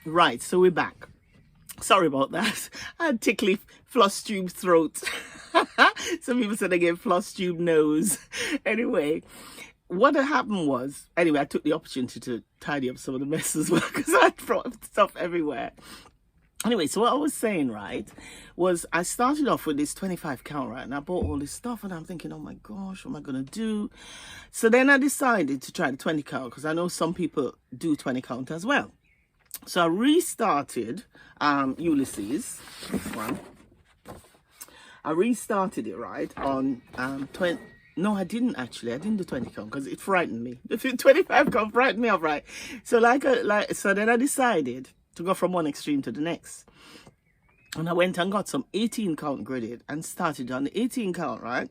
Right, so we're back. Sorry about that. I had tickly Flosstube throat. Some people said I gave Flosstube nose. Anyway, what had happened was, I took the opportunity to tidy up some of the mess as well because I brought stuff everywhere. Anyway, so what I was saying, right, was I started off with this 25 count, right, and I bought all this stuff, and I'm thinking, oh my gosh, what am I going to do? So then I decided to try the 20 count because I know some people do 20 count as well. So I restarted Ulysses, this one. I restarted it, right, on 20. No, I didn't actually. I didn't do 20 count because it frightened me. The 25 count frightened me off, right? So so then I decided to go from one extreme to the next. And I went and got some 18 count gridded and started on the 18 count, right?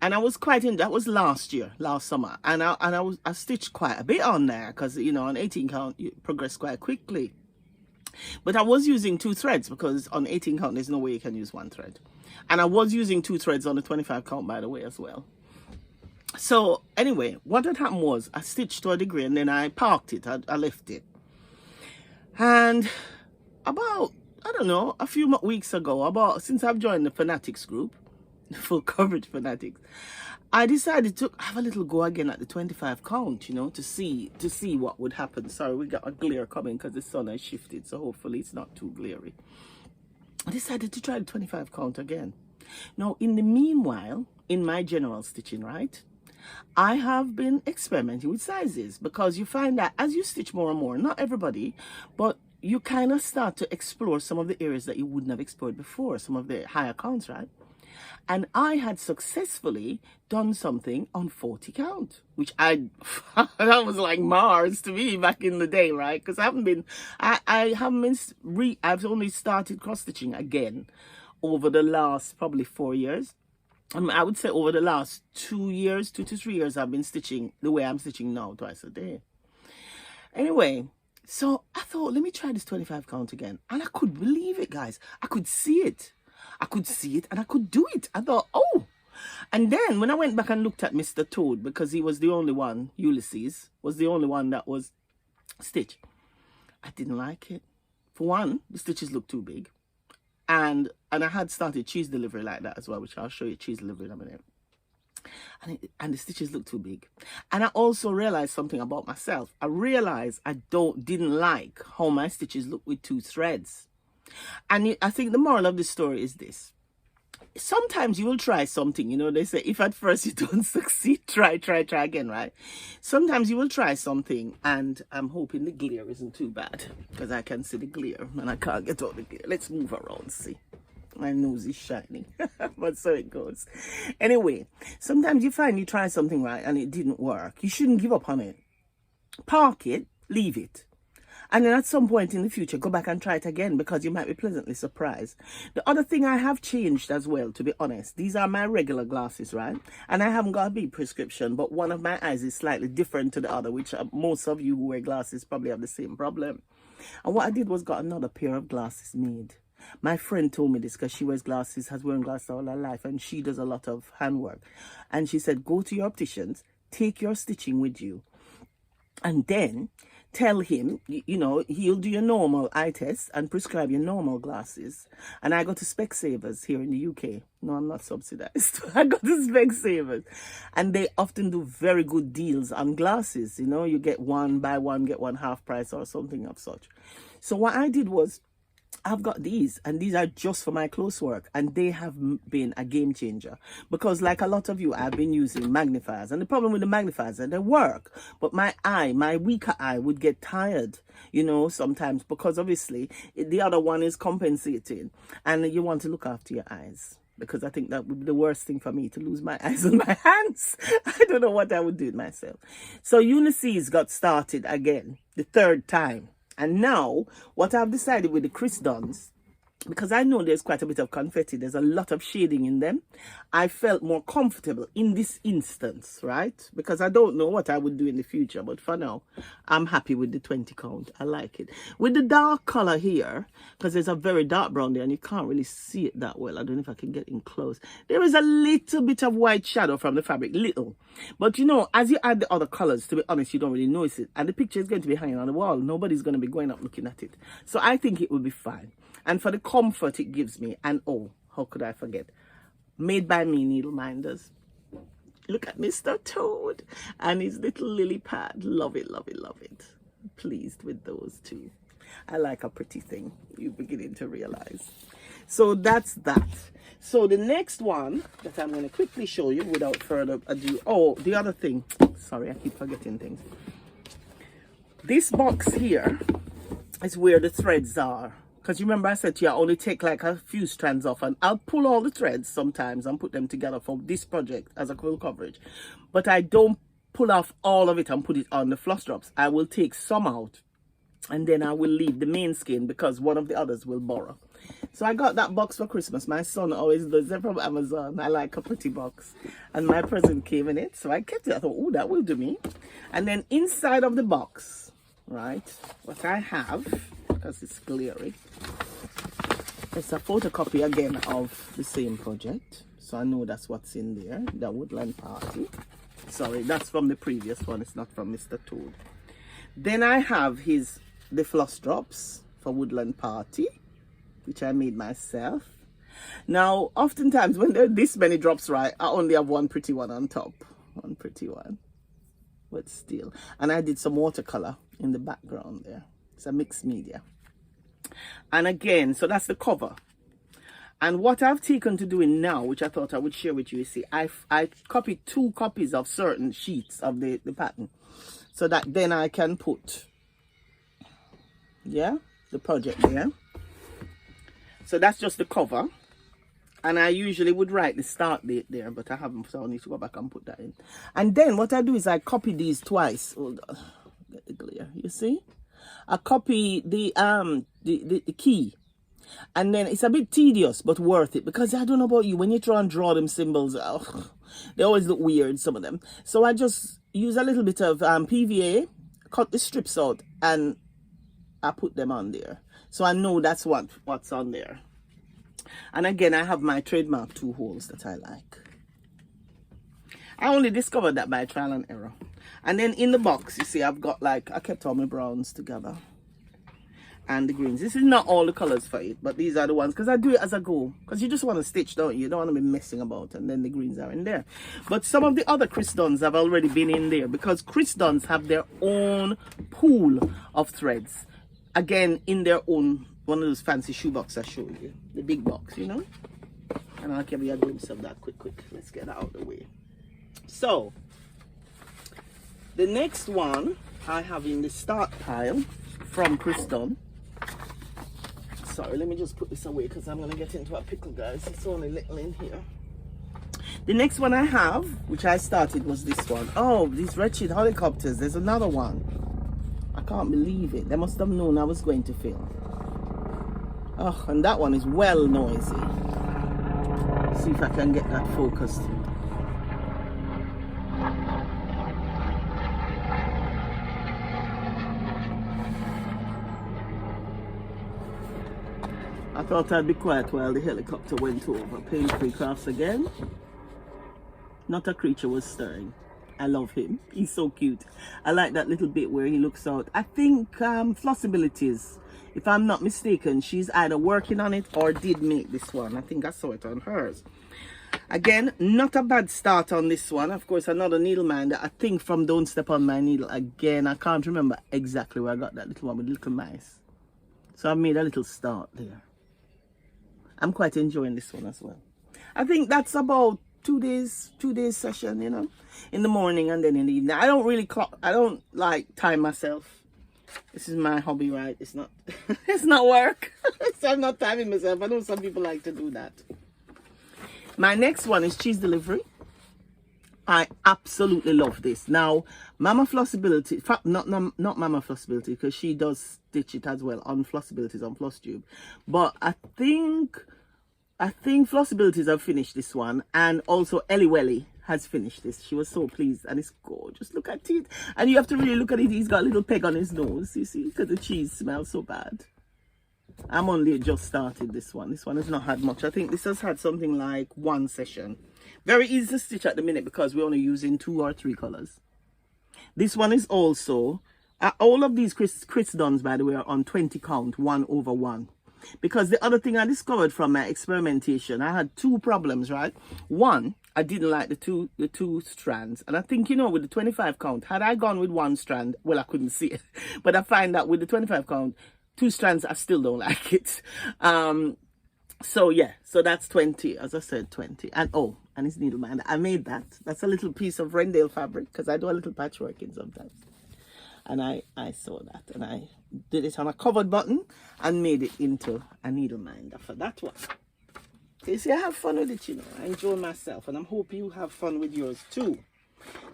And I was quite in, that was last summer. And I stitched quite a bit on there because, you know, on 18 count, you progress quite quickly. But I was using 2 threads because on 18 count, there's no way you can use 1 thread. And I was using 2 threads on the 25 count, by the way, as well. So anyway, what had happened was I stitched to a degree and then I parked it. I left it. And about, I don't know, a few weeks ago, since I've joined the Fanatics group, the Full Coverage Fanatics, I decided to have a little go again at the 25 count, you know, to see what would happen. Sorry, we got a glare coming because the sun has shifted, so hopefully it's not too glary. I decided to try the 25 count again. Now, in the meanwhile, in my general stitching, right, I have been experimenting with sizes because you find that as you stitch more and more, not everybody, but you kind of start to explore some of the areas that you wouldn't have explored before, some of the higher counts, right? And I had successfully done something on 40 count, which that was like Mars to me back in the day, right? Because I've only started cross stitching again over the last probably 4 years. I would say over the last 2 years, 2 to 3 years, I've been stitching the way I'm stitching now, twice a day. Anyway, so I thought, let me try this 25 count again. And I could believe it, guys. I could see it. I could see it and I could do it. I thought, oh. And then when I went back and looked at Mr. Toad, because he was the only one, Ulysses, was the only one that was stitched, I didn't like it. For one, the stitches looked too big. And I had started cheese delivery like that as well, which I'll show you cheese delivery in a minute. And the stitches look too big. And I also realized something about myself. I realized I didn't like how my stitches look with 2 threads. And I think the moral of the story is this. Sometimes you will try something, you know, they say if at first you don't succeed, try again, right? Sometimes you will try something, and I'm hoping the glare isn't too bad because I can see the glare and I can't get out the glare. Let's move around, see. My nose is shining, but so it goes. Anyway, sometimes you find you try something right and it didn't work. You shouldn't give up on it. Park it, leave it. And then at some point in the future, go back and try it again because you might be pleasantly surprised. The other thing I have changed as well, to be honest, these are my regular glasses, right? And I haven't got a big prescription, but one of my eyes is slightly different to the other, which most of you who wear glasses probably have the same problem. And what I did was got another pair of glasses made. My friend told me this because she wears glasses, has worn glasses all her life, and she does a lot of handwork. And she said, go to your opticians, take your stitching with you, and then tell him, you know, he'll do your normal eye test and prescribe your normal glasses. And I go to Specsavers here in the UK. No, I'm not subsidized. I go to Specsavers. And they often do very good deals on glasses. You know, you get one, buy one, get one half price or something of such. So what I did was, I've got these, and these are just for my close work, and they have been a game changer because, like a lot of you, I've been using magnifiers, and the problem with the magnifiers is they work, but my weaker eye would get tired, you know, sometimes because obviously the other one is compensating, and you want to look after your eyes. Because I think that would be the worst thing for me, to lose my eyes and my hands. I don't know what I would do with myself. So Ulysses got started again, the 3rd time. And now, what I've decided with the Chris Duns because I know there's quite a bit of confetti, there's a lot of shading in them, I felt more comfortable in this instance, right? Because I don't know what I would do in the future, but for now, I'm happy with the 20 count. I like it. With the dark color here, because there's a very dark brown there and you can't really see it that well. I don't know if I can get in close. There is a little bit of white shadow from the fabric, little. But you know, as you add the other colors, to be honest, you don't really notice it. And the picture is going to be hanging on the wall. Nobody's going to be going up looking at it. So I think it will be fine. And for the comfort it gives me, and oh, how could I forget? Made by me needle minders. Look at Mr. Toad and his little lily pad. Love it, love it, love it. Pleased with those two. I like a pretty thing. You're beginning to realize. So that's that. So the next one that I'm going to quickly show you without further ado. Oh, the other thing. Sorry, I keep forgetting things. This box here is where the threads are. Because you remember I said to you, I only take like a few strands off, and I'll pull all the threads sometimes and put them together for this project as a quilt coverage. But I don't pull off all of it and put it on the floss drops. I will take some out and then I will leave the main skein because one of the others will borrow. So I got that box for Christmas. My son always does it from Amazon. I like a pretty box. And my present came in it. So I kept it. I thought, oh, that will do me. And then inside of the box, right, what I have, because it's glary, it's a photocopy again of the same project. So I know that's what's in there, the Woodland Party. Sorry, that's from the previous one. It's not from Mr. Toad. Then I have the floss drops for Woodland Party, which I made myself. Now, oftentimes when there are this many drops, right, I only have one pretty one on top. One pretty one. But still. And I did some watercolor in the background there. It's a mixed media. And again, so that's the cover. And what I've taken to doing now, which I thought I would share with you, see, I copied 2 copies of certain sheets of the pattern. So that then I can put, yeah, the project there. So that's just the cover. And I usually would write the start date there, but I haven't, so I need to go back and put that in. And then what I do is I copy these twice. Hold on, get the glare, you see? I copy the key. And then it's a bit tedious, but worth it. Because I don't know about you, when you try and draw them symbols, oh, they always look weird, some of them. So I just use a little bit of PVA, cut the strips out, and I put them on there. So I know that's what's on there. And again, I have my trademark 2 holes that I like. I only discovered that by trial and error. And then in the box, you see, I've got like, I kept all my browns together. And the greens. This is not all the colors for it, but these are the ones, because I do it as I go. Because you just want to stitch, don't you? You don't want to be messing about, and then the greens are in there. But some of the other Chris Dunns have already been in there, because Chris Dunns have their own pool of threads. Again, in their own, one of those fancy shoebox I showed you. The big box, you know? And I'll give you a glimpse of that quick. Let's get out of the way. So, the next one I have in the start pile from Chris Dunn. Sorry, let me just put this away because I'm going to get into a pickle, guys. It's only little in here. The next one I have, which I started, was this one. Oh, these wretched helicopters. There's another one. I can't believe it. They must have known I was going to film. Oh, and that one is well noisy. See if I can get that focused. I thought I'd be quiet while the helicopter went over. Painfreecrafts again. Not a creature was stirring. I love him. He's so cute. I like that little bit where he looks out. I think Flossabilities, if I'm not mistaken, she's either working on it or did make this one. I think I saw it on hers. Again, not a bad start on this one. Of course, another needle minder. I think from Don't Step on My Needle. Again, I can't remember exactly where I got that little one with little mice. So I made a little start there. I'm quite enjoying this one as well. I think that's about 2 days session, you know, in the morning and then in the evening. I don't really I don't like time myself. This is my hobby, right? It's not it's not work. So I'm not timing myself. I know some people like to do that. My next one is cheese delivery. I absolutely love this. Now, Mama Flossability, not Mama Flossability, because she does stitch it as well on Flossabilities on Flosstube. But I think Flossabilities have finished this one, and also Ellie Welly has finished this. She was so pleased, and it's gorgeous. Look at it, and you have to really look at it. He's got a little peg on his nose, you see, because the cheese smells so bad. I'm only just started this one. This one has not had much. I think this has had something like one session. Very easy to stitch at the minute because we're only using 2 or 3 colors. This one is also, all of these Chris Duns, by the way, are on 20 count, 1/1. Because the other thing I discovered from my experimentation, I had 2 problems, right? One, I didn't like the two strands. And I think, you know, with the 25 count, had I gone with 1 strand, well, I couldn't see it. But I find that with the 25 count, 2 strands, I still don't like it. So yeah, so that's 20, as I said, 20. And oh, and it's needleman. I made that. That's a little piece of Rendale fabric, because I do a little patchworking sometimes. And I saw that, and I did it on a covered button and made it into a needle minder for that one. You see, I have fun with it, you know. I enjoy myself, and I hope you have fun with yours too.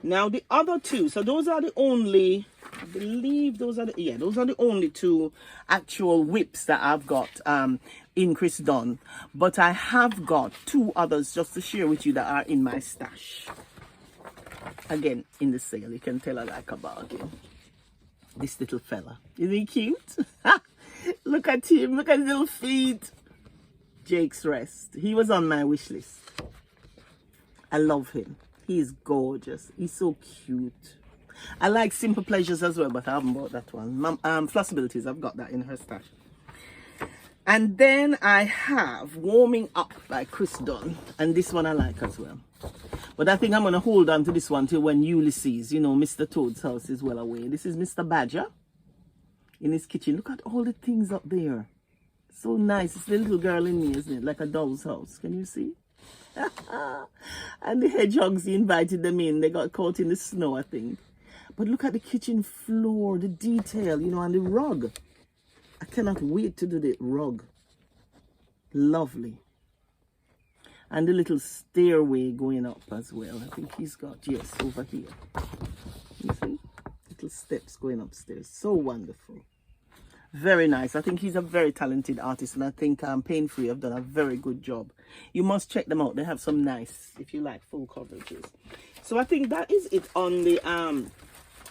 Now the other 2, so those are the only, I believe those are the, yeah, those are the only 2 actual whips that I've got in Chris Dunn. But I have got 2 others just to share with you that are in my stash. Again, in the sale, you can tell I like a bargain. This little fella, isn't he cute? Look at him, look at his little feet. Jake's Rest, he was on my wish list. I love him. He's gorgeous. He's so cute. I like Simple Pleasures as well, but I haven't bought that one. Flossabilities, I've got that in her stash. And then I have Warming Up by Chris Dunn. And this one I like as well. But I think I'm going to hold on to this one till when Ulysses, you know, Mr. Toad's house is well away. This is Mr. Badger in his kitchen. Look at all the things up there. So nice. It's the little girl in me, isn't it? Like a doll's house. Can you see? And the hedgehogs, he invited them in. They got caught in the snow, I think. But look at the kitchen floor, the detail, you know, and the rug. I cannot wait to do the rug. Lovely. And the little stairway going up as well. I think he's got, yes, over here. You see? Little steps going upstairs. So wonderful. Very nice. I think he's a very talented artist, and I think Pain Free have done a very good job. You must check them out. They have some nice, if you like, full coverages. So I think that is it on the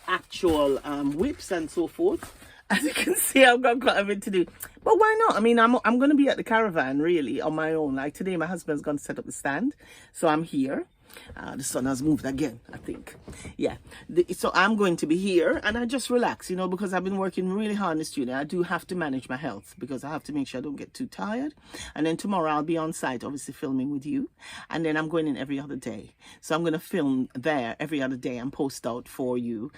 actual whips and so forth. As you can see, I've got quite a bit to do. But why not? I mean, I'm going to be at the caravan, really, on my own. Like today, my husband's going to set up the stand. So I'm here. The sun has moved again, I think. Yeah, so I'm going to be here, and I just relax, you know, because I've been working really hard in the studio. I do have to manage my health because I have to make sure I don't get too tired. And then tomorrow I'll be on site, obviously filming with you, and then I'm going in every other day. So I'm going to film there every other day and post out for you.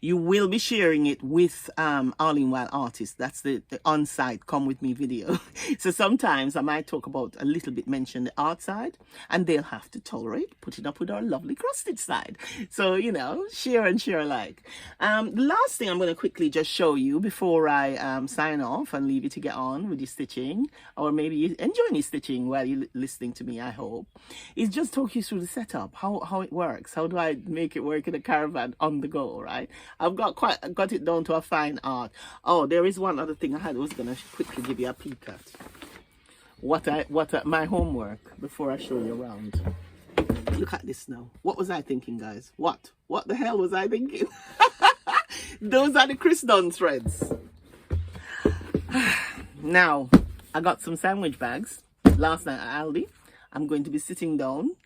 You will be sharing it with Arlene Wild Artist. That's the on-site come with me video. So sometimes I might talk about a little bit, mention the art side, and they'll have to tolerate putting up with our lovely cross-stitch side. So, you know, share and share alike. The last thing I'm going to quickly just show you before I sign off and leave you to get on with your stitching, or maybe you enjoy your stitching while you're listening to me, I hope, is just talk you through the setup, how it works. How do I make it work in a caravan on the go, right? I've got it down to a fine art. Oh, there is one other thing I was going to quickly give you a peek at. My homework before I show you around. Look at this now. What was I thinking, guys? What the hell was I thinking? Those are the Chris Dunn threads. Now, I got some sandwich bags last night at Aldi. I'm going to be sitting down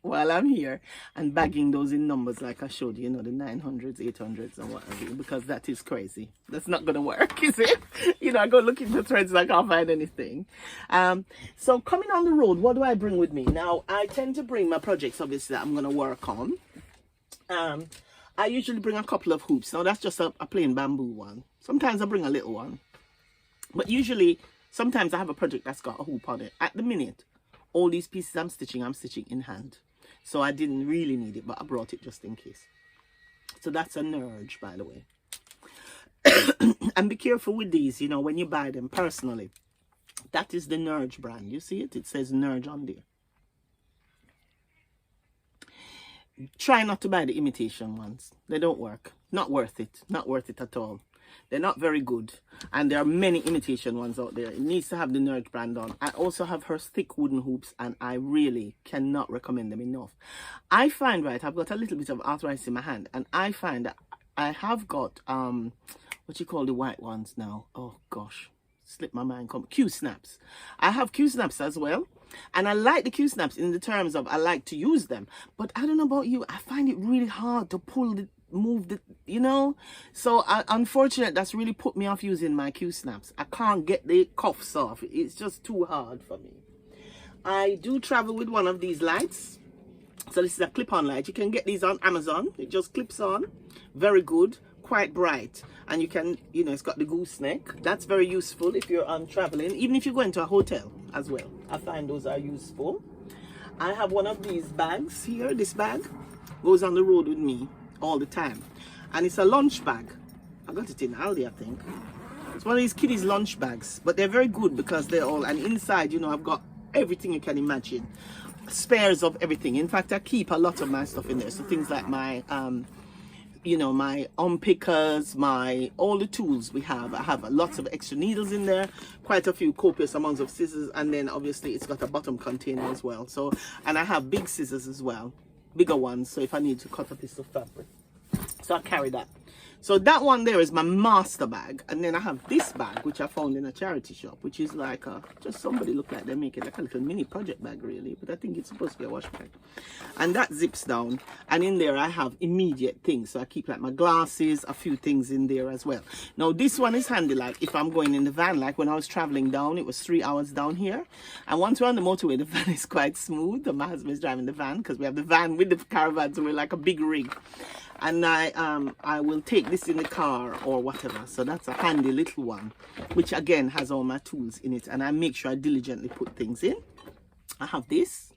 while I'm here and bagging those in numbers like I showed you, know, the 900s, 800s and what have you, because that is crazy. That's not going to work, is it? You know, I go looking for threads and I can't find anything. So coming on the road, what do I bring with me? Now, I tend to bring my projects, obviously, that I'm going to work on. I usually bring a couple of hoops. Now, that's just a plain bamboo one. Sometimes I bring a little one. But usually, sometimes I have a project that's got a hoop on it. At the minute, all these pieces I'm stitching in hand. So I didn't really need it, but I brought it just in case. So that's a Nerge, by the way. And be careful with these, you know, when you buy them personally. That is the Nerge brand. You see it? It says Nerge on there. try not to buy the imitation ones. They don't work. Not worth it. Not worth it at all. They're not very good. And there are many imitation ones out there. It needs to have the Nerd brand on. I also have her thick wooden hoops, and I really cannot recommend them enough. I find, right, I've got a little bit of arthritis in my hand, and I find that I have got, what you call the white ones now? Oh, gosh. Slipped my mind. Q-snaps. I have Q-snaps as well. And I like the Q-snaps in the terms of I like to use them. But I don't know about you. I find it really hard to move the, you know. So unfortunately, that's really put me off using my Q-snaps. I can't get the cuffs off. It's just too hard for me. I do travel with one of these lights. So this is a clip-on light. You can get these on Amazon. It just clips on. Very good. Quite bright. And you can, you know, it's got the gooseneck. That's very useful if you're traveling. Even if you go into a hotel as well. I find those are useful. I have one of these bags here. This bag goes on the road with me all the time. And it's a lunch bag. I got it in Aldi, I think. It's one of these kiddies lunch bags. But they're very good because they're all, and inside, you know, I've got everything you can imagine. Spares of everything. In fact, I keep a lot of my stuff in there. So things like my you know, my unpickers, all the tools we have. I have lots of extra needles in there, quite a few copious amounts of scissors, and then obviously it's got a bottom container as well. So, and I have big scissors as well, bigger ones, so if I need to cut a piece of fabric. So I carry that. So that one there is my master bag, and then I have this bag which I found in a charity shop, which is like just somebody looked like they make it like a little mini project bag really, but I think it's supposed to be a wash bag. And that zips down, and in there I have immediate things. So I keep like my glasses, a few things in there as well. Now this one is handy, like if I'm going in the van, like when I was traveling down, it was 3 hours down here, and once we're on the motorway, the van is quite smooth, and my husband is driving the van because we have the van with the caravan, so we're like a big rig. And I will take this in the car or whatever. So that's a handy little one, which again has all my tools in it. And I make sure I diligently put things in. I have this.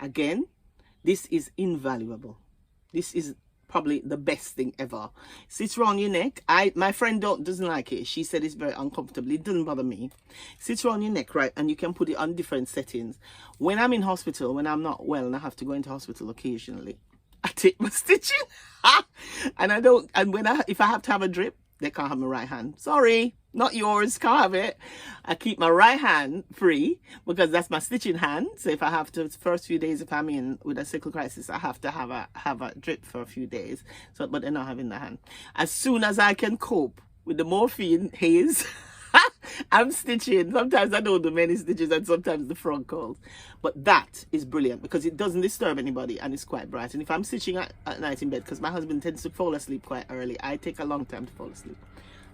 Again, this is invaluable. This is probably the best thing ever. Sits around your neck. My friend doesn't like it. She said it's very uncomfortable. It doesn't bother me. Sits around your neck, right? And you can put it on different settings. When I'm in hospital, when I'm not well and I have to go into hospital occasionally, I take my stitching and I don't, and if I have to have a drip, they can't have my right hand. Sorry, not yours, can't have it. I keep my right hand free because that's my stitching hand. So if I have to, the first few days, if I'm in with a sickle crisis, I have to have a drip for a few days. So, but they're not having the hand. As soon as I can cope with the morphine haze, I'm stitching. Sometimes I don't do many stitches and sometimes the front calls. But that is brilliant because it doesn't disturb anybody and it's quite bright. And if I'm stitching at night in bed, because my husband tends to fall asleep quite early, I take a long time to fall asleep.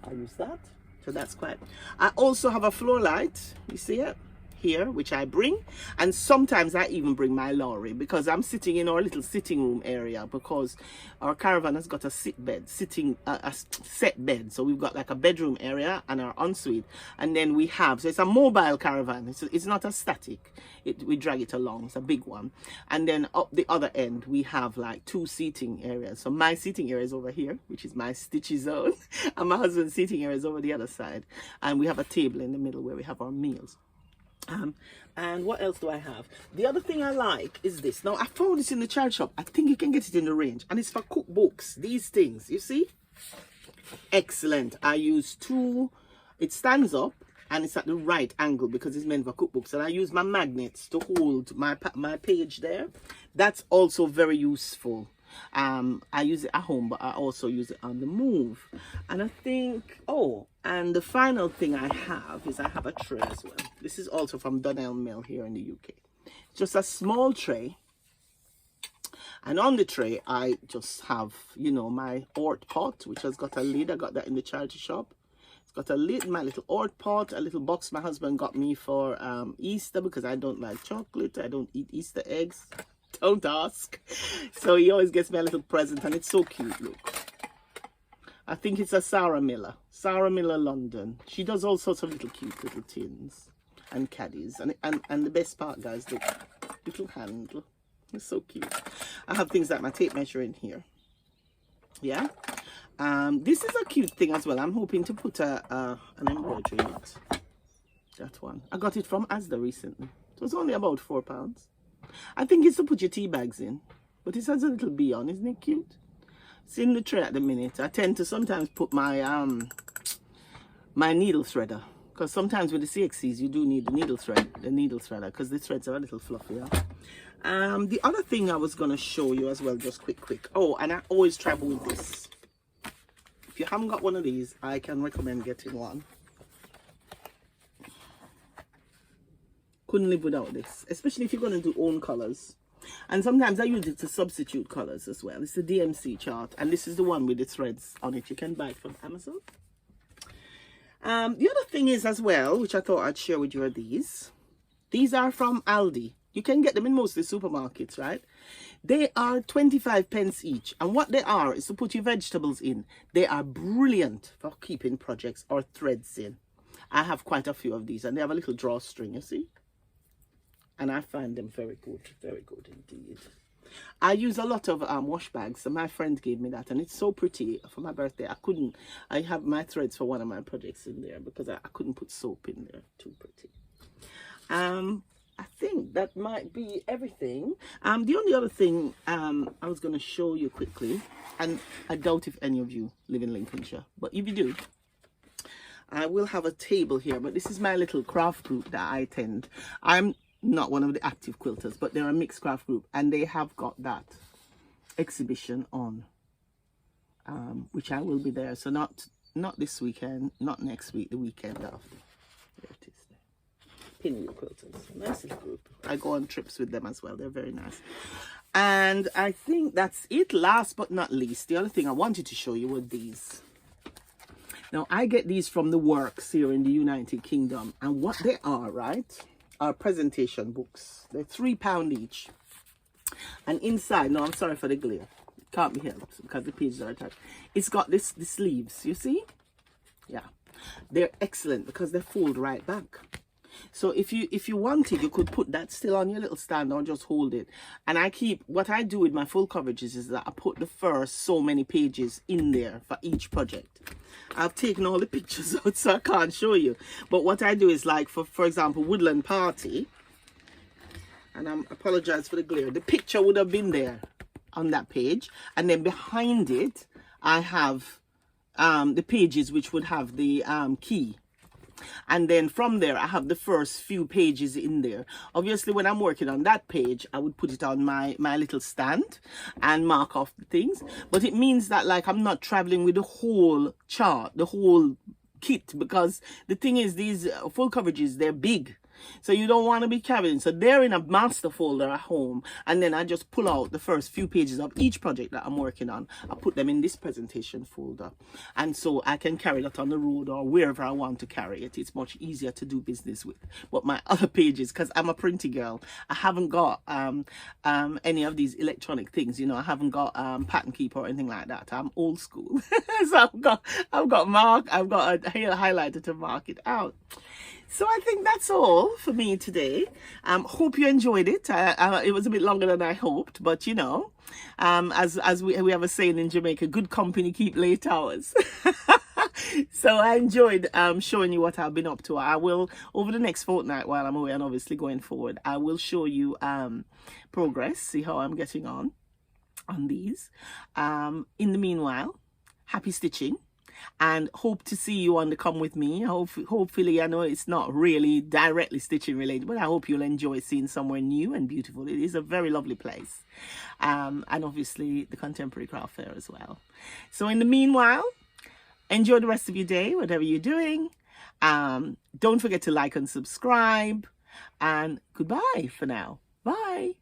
I use that. So that's quite. I also have a floor light. You see it? Here, which I bring, and sometimes I even bring my lorry because I'm sitting in our little sitting room area because our caravan has got a set bed, so we've got like a bedroom area and our ensuite, and then we have, so it's a mobile caravan, it's not a static, we drag it along, it's a big one, and then up the other end we have like 2 seating areas. So my seating area is over here, which is my stitchy zone, and my husband's seating area is over the other side, and we have a table in the middle where we have our meals. And what else do I have? The other thing I like is this. Now I found this in the child shop. I think you can get it in the range, and it's for cookbooks. These things, you see, excellent. I use 2. It stands up and it's at the right angle because it's meant for cookbooks, and I use my magnets to hold my page there. That's also very useful. I use it at home, but I also use it on the move. And I think, and the final thing I have is I have a tray as well. This is also from Donnell Mill here in the UK. Just a small tray. And on the tray, I just have, you know, my Ort pot, which has got a lid. I got that in the charity shop. It's got a lid, my little Ort pot, a little box my husband got me for Easter because I don't like chocolate. I don't eat Easter eggs. Don't ask. So he always gets me a little present, and it's so cute. Look, I think it's a Sarah Miller London. She does all sorts of little cute little tins and caddies, and the best part, guys, the little handle. It's so cute. I have things like my tape measure in here. Yeah. This is a cute thing as well. I'm hoping to put an embroidery in it. That one I got it from Asda recently. It was only about £4. I think it's to put your tea bags in. but it has a little bee on. Isn't it cute? It's in the tray at the minute. I tend to sometimes put my my needle threader, because sometimes with the CXCs you do need the needle threader, because the threads are a little fluffier. The other thing I was going to show you as well, just quick. Oh, and I always travel with this. If you haven't got one of these, I can recommend getting one. Couldn't live without this, especially if you're going to do own colors. And sometimes I use it to substitute colors as well. It's the DMC chart, and this is the one with the threads on it. You can buy it from Amazon. The other thing is as well, which I thought I'd share with you, are these. These are from Aldi. You can get them in most of the supermarkets, right? They are 25 pence each. And what they are is to put your vegetables in. They are brilliant for keeping projects or threads in. I have quite a few of these, and they have a little drawstring, you see? And I find them very good indeed. I use a lot of wash bags, and my friend gave me that, and it's so pretty for my birthday. I have my threads for one of my projects in there, because I couldn't put soap in there. Too pretty. I think that might be everything. The only other thing I was going to show you quickly, and I doubt if any of you live in Lincolnshire, but if you do, I will have a table here. But this is my little craft group that I attend. I'm not one of the active quilters, but they're a mixed craft group, and they have got that exhibition on, which I will be there. So not this weekend, not next week, the weekend after. There it is. Pinwheel quilters, nice little group. I go on trips with them as well. They're very nice. And I think that's it. Last but not least, the other thing I wanted to show you were these. Now, I get these from the Works here in the United Kingdom, and what they are, right, are presentation books. They're £3 each, and inside, no, I'm sorry for the glare, it can't be helped because the pages are attached. It's got the sleeves, you see? Yeah, they're excellent because they fold right back. So if you wanted, you could put that still on your little stand or just hold it. And what I do with my full coverages is that I put the first so many pages in there for each project. I've taken all the pictures out, so I can't show you. But what I do is, like, for example, Woodland Party, and I apologize for the glare, the picture would have been there on that page, and then behind it I have the pages which would have the key. And then from there, I have the first few pages in there. Obviously, when I'm working on that page, I would put it on my little stand and mark off the things. But it means that, like, I'm not traveling with the whole chart, the whole kit, because the thing is, these full coverages, they're big. So you don't want to be carrying. So they're in a master folder at home, and then I just pull out the first few pages of each project that I'm working on. I put them in this presentation folder, and so I can carry that on the road or wherever I want to carry it. It's much easier to do business with. But my other pages, because I'm a printy girl, I haven't got any of these electronic things. You know, I haven't got pattern keeper or anything like that. I'm old school. So I've got a highlighter to mark it out. So I think that's all for me today. Hope you enjoyed it. It was a bit longer than I hoped, but you know, as we have a saying in Jamaica, good company keep late hours. So I enjoyed showing you what I've been up to. I will, over the next fortnight while I'm away, and obviously going forward, I will show you progress, see how I'm getting on these. In the meanwhile, happy stitching. And hope to see you on the Come With Me. Hopefully, I know it's not really directly stitching related, but I hope you'll enjoy seeing somewhere new and beautiful. It is a very lovely place. And obviously the Contemporary Craft Fair as well. So in the meanwhile, enjoy the rest of your day, whatever you're doing. Don't forget to like and subscribe. And goodbye for now. Bye.